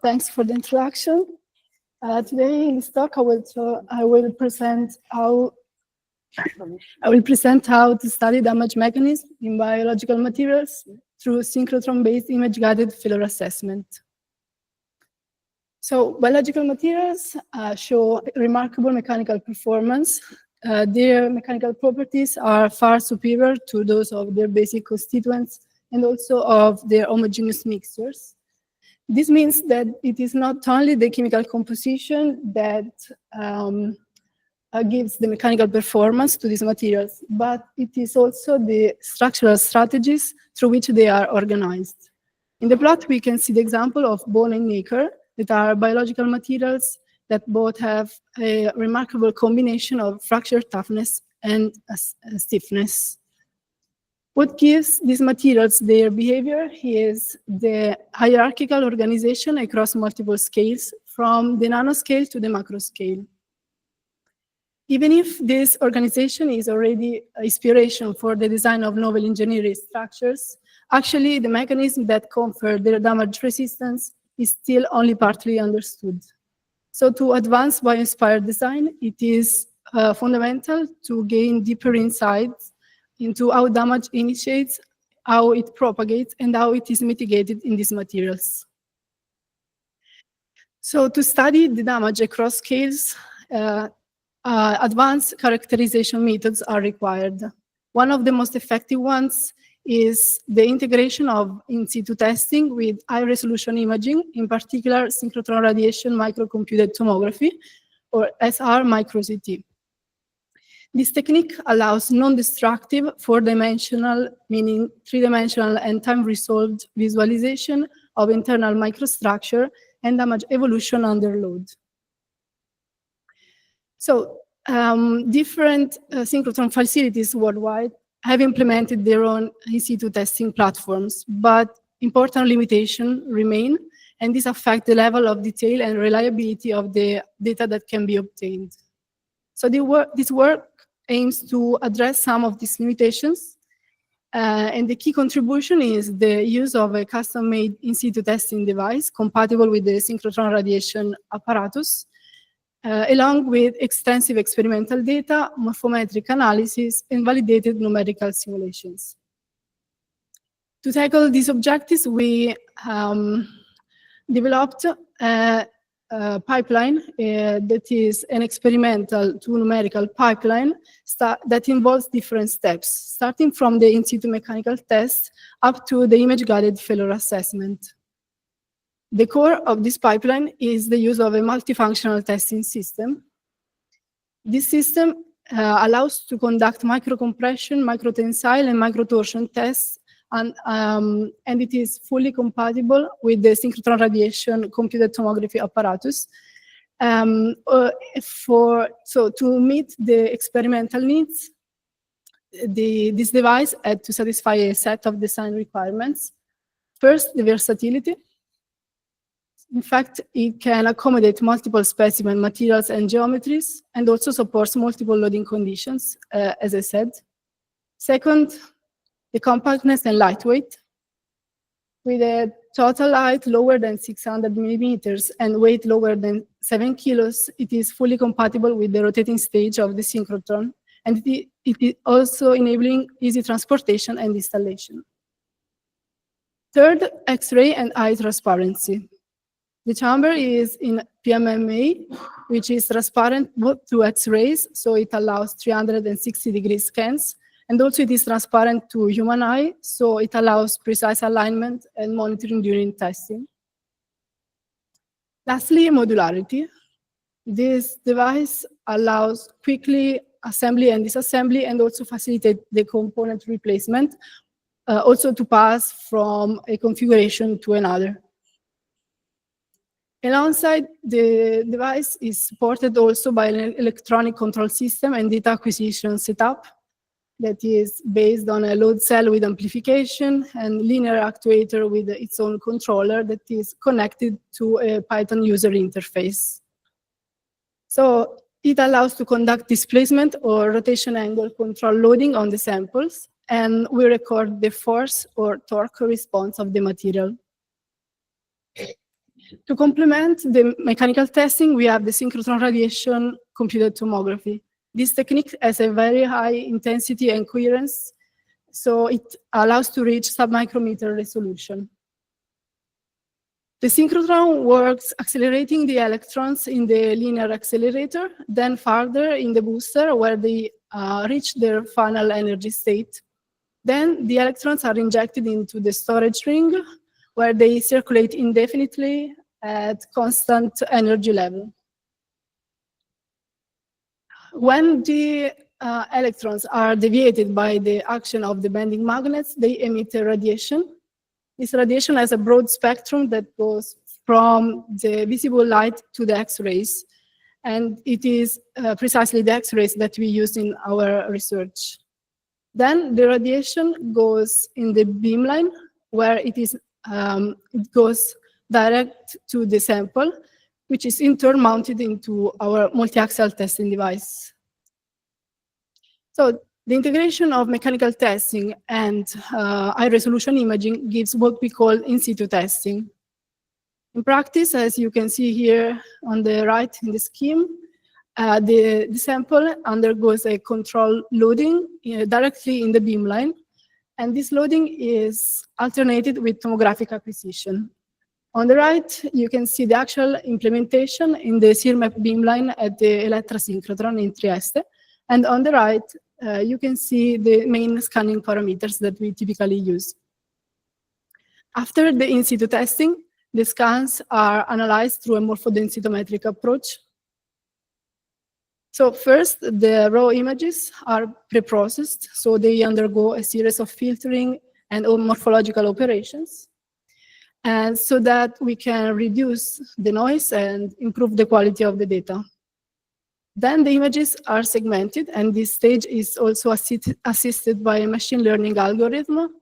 Thanks for the introduction. Today in this talk, I will present how to study damage mechanism in biological materials through synchrotron-based image-guided failure assessment. So biological materials show remarkable mechanical performance. Their mechanical properties are far superior to those of their basic constituents and also of their homogeneous mixtures. This means that it is not only the chemical composition that gives the mechanical performance to these materials, but it is also the structural strategies through which they are organized. In the plot, we can see the example of bone and nacre, that are biological materials that both have a remarkable combination of fracture toughness and stiffness. What gives these materials their behavior is the hierarchical organization across multiple scales, from the nanoscale to the macro scale. Even if this organization is already inspiration for the design of novel engineering structures, actually the mechanism that confer their damage resistance is still only partly understood. So to advance bio-inspired design, it is fundamental to gain deeper insights into how damage initiates, how it propagates, and how it is mitigated in these materials. So to study the damage across scales, advanced characterization methods are required. One of the most effective ones is the integration of in situ testing with high-resolution imaging, in particular synchrotron radiation microcomputed tomography, or SR micro-CT. This technique allows non-destructive, four-dimensional, meaning three-dimensional and time-resolved visualization of internal microstructure and damage evolution under load. So different synchrotron facilities worldwide have implemented their own in situ testing platforms, but important limitations remain, and this affects the level of detail and reliability of the data that can be obtained. So this work aims to address some of these limitations, and the key contribution is the use of a custom-made in situ testing device compatible with the synchrotron radiation apparatus, along with extensive experimental data, morphometric analysis, and validated numerical simulations. To tackle these objectives, we developed a pipeline that is an experimental to numerical pipeline that involves different steps, starting from the in situ mechanical test up to the image-guided failure assessment. The core of this pipeline is the use of a multifunctional testing system. This system allows to conduct microcompression, microtensile, and microtorsion tests, and it is fully compatible with the synchrotron radiation computed tomography apparatus. So to meet the experimental needs, this device had to satisfy a set of design requirements. First, the versatility. In fact, it can accommodate multiple specimen materials and geometries, and also supports multiple loading conditions, as I said. Second, the compactness and lightweight. With a total height lower than 600 millimeters and weight lower than 7 kilos, it is fully compatible with the rotating stage of the synchrotron, and it is also enabling easy transportation and installation. Third, X-ray and high transparency. The chamber is in PMMA, which is transparent both to X-rays, so it allows 360-degree scans, and also it is transparent to human eye, so it allows precise alignment and monitoring during testing. Lastly, modularity. This device allows quickly assembly and disassembly, and also facilitate the component replacement, also to pass from a configuration to another. Alongside, the device is supported also by an electronic control system and data acquisition setup that is based on a load cell with amplification and linear actuator with its own controller that is connected to a Python user interface. So it allows to conduct displacement or rotation angle control loading on the samples, and we record the force or torque response of the material. To complement the mechanical testing, we have the synchrotron radiation computed tomography. This technique has a very high intensity and coherence, so it allows to reach sub-micrometer resolution. The synchrotron works accelerating the electrons in the linear accelerator, then further in the booster where they reach their final energy state. Then the electrons are injected into the storage ring where they circulate indefinitely at constant energy level. When the electrons are deviated by the action of the bending magnets, they emit a radiation. This radiation has a broad spectrum that goes from the visible light to the X-rays, and it is precisely the X-rays that we use in our research. Then the radiation goes in the beamline, where it goes direct to the sample, which is in turn mounted into our multi-axial testing device. So the integration of mechanical testing and high-resolution imaging gives what we call in situ testing. In practice, as you can see here on the right in the scheme, the sample undergoes a control loading directly in the beamline, and this loading is alternated with tomographic acquisition. On the right, you can see the actual implementation in the CIRMAP beamline at the Elettra synchrotron in Trieste, and on the right, you can see the main scanning parameters that we typically use. After the in situ testing, the scans are analyzed through a morphodensitometric approach. So first, the raw images are preprocessed, so they undergo a series of filtering and morphological operations, and so that we can reduce the noise and improve the quality of the data. Then the images are segmented, and this stage is also assisted by a machine learning algorithm.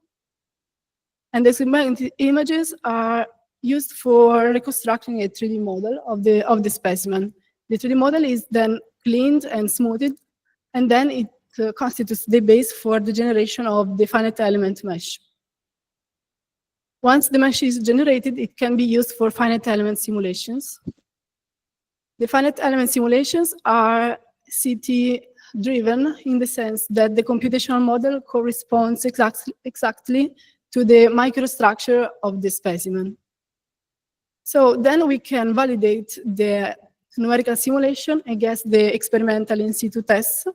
And the segmented images are used for reconstructing a 3D model of the specimen. The 3D model is then cleaned and smoothed, and then it constitutes the base for the generation of the finite element mesh. Once the mesh is generated, it can be used for finite element simulations. The finite element simulations are CT-driven in the sense that the computational model corresponds exactly to the microstructure of the specimen. So then we can validate the numerical simulation against the experimental in situ tests.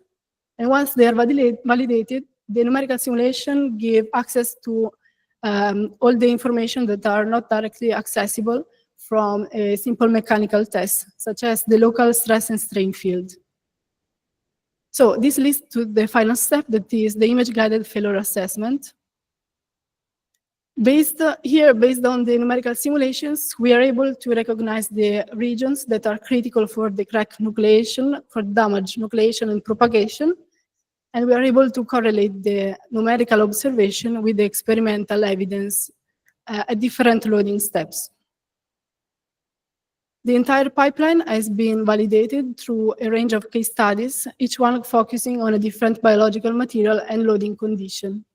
And once they are validated, the numerical simulation gives access to all the information that are not directly accessible from a simple mechanical test, such as the local stress and strain field. So this leads to the final step, that is the image-guided failure assessment. Based on the numerical simulations, we are able to recognize the regions that are critical for the crack nucleation, for damage, nucleation, and propagation. And we are able to correlate the numerical observation with the experimental evidence at different loading steps. The entire pipeline has been validated through a range of case studies, each one focusing on a different biological material and loading condition.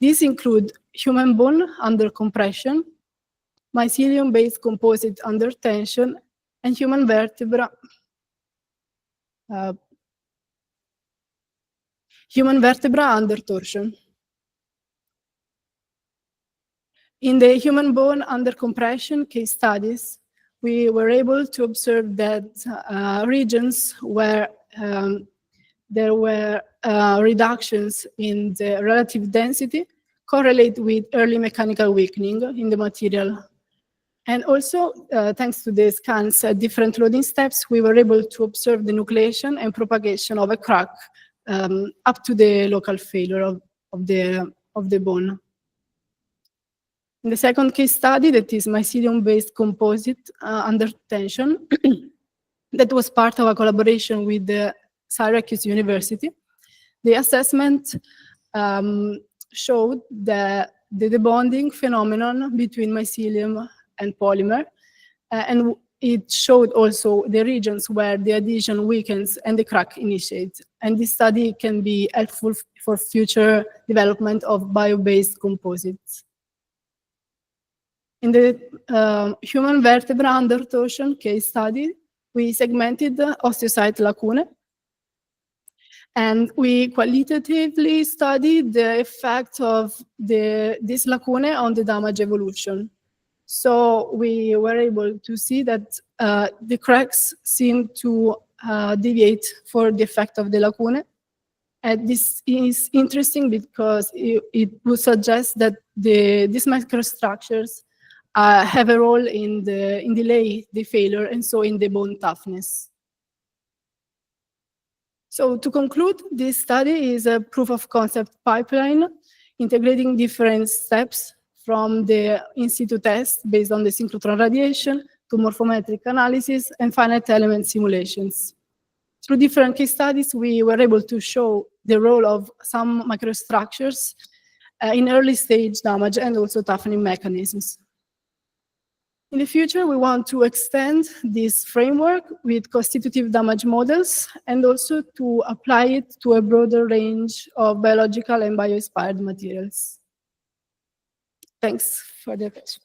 These include human bone under compression, mycelium-based composite under tension, and human vertebra under torsion. In the human bone under compression case studies, we were able to observe that regions where there were reductions in the relative density correlate with early mechanical weakening in the material. And also, thanks to the scans at different loading steps, we were able to observe the nucleation and propagation of a crack up to the local failure of the bone. In the second case study, that is mycelium-based composite under tension, that was part of a collaboration with the Syracuse University. The assessment showed the debonding phenomenon between mycelium and polymer, and it showed also the regions where the adhesion weakens and the crack initiates. And this study can be helpful for future development of bio-based composites. In the human vertebra under torsion case study, we segmented the osteocyte lacunae, and we qualitatively studied the effect of this lacunae on the damage evolution. So we were able to see that the cracks seem to deviate for the effect of the lacunae. And this is interesting because it would suggest that these microstructures have a role in delay the failure, and so in the bone toughness. So to conclude, this study is a proof of concept pipeline integrating different steps from the in situ test based on the synchrotron radiation to morphometric analysis and finite element simulations. Through different case studies, we were able to show the role of some microstructures in early stage damage and also toughening mechanisms. In the future, we want to extend this framework with constitutive damage models and also to apply it to a broader range of biological and bio-inspired materials. Thanks for the attention.